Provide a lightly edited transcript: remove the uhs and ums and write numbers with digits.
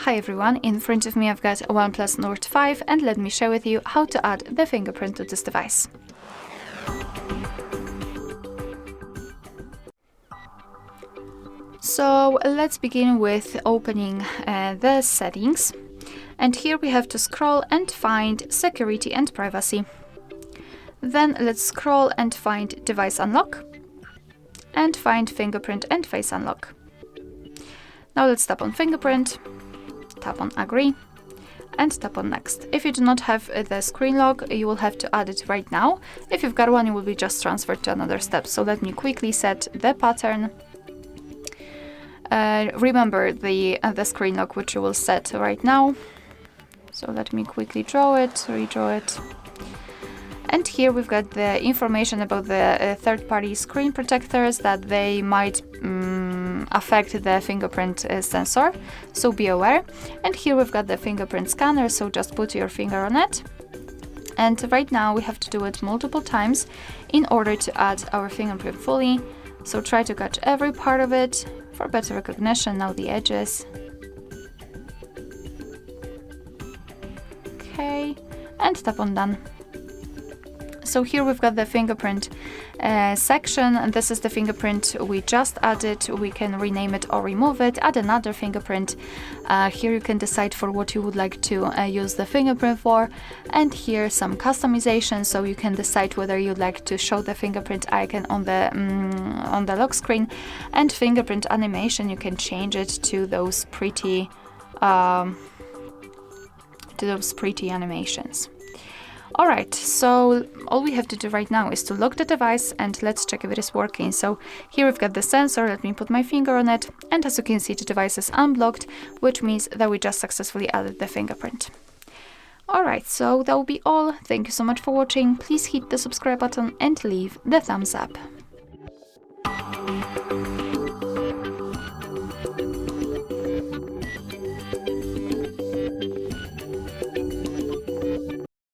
Hi everyone, in front of me I've got a OnePlus Nord 5 and let me share with you how to add the fingerprint to this device. So let's begin with opening the settings, and here we have to scroll and find security and privacy. Then let's scroll and find device unlock and find fingerprint and face unlock. Now let's tap on fingerprint, tap on agree and tap on next. If you do not have the screen lock, you will have to add it right now. If you've got one, it will be just transferred to another step. So let me quickly set the pattern. Remember the screen lock which you will set right now. So let me quickly draw it, redraw it. And here we've got the information about the third-party screen protectors, that they might affect the fingerprint sensor, so be aware. And here we've got the fingerprint scanner, so just put your finger on it. And right now we have to do it multiple times in order to add our fingerprint fully. So try to catch every part of it for better recognition. Now the edges. Okay, and tap on done. So here we've got the fingerprint section, and this is the fingerprint we just added. We can rename it or remove it, add another fingerprint. Here you can decide for what you would like to use the fingerprint for, and here some customization, so you can decide whether you'd like to show the fingerprint icon on the lock screen, and fingerprint animation, you can change it to those pretty animations. Alright, so all we have to do right now is to lock the device and let's check if it is working. So here we've got the sensor, let me put my finger on it, and as you can see the device is unblocked, which means that we just successfully added the fingerprint. Alright, so that will be all. Thank you so much for watching. Please hit the subscribe button and leave the thumbs up.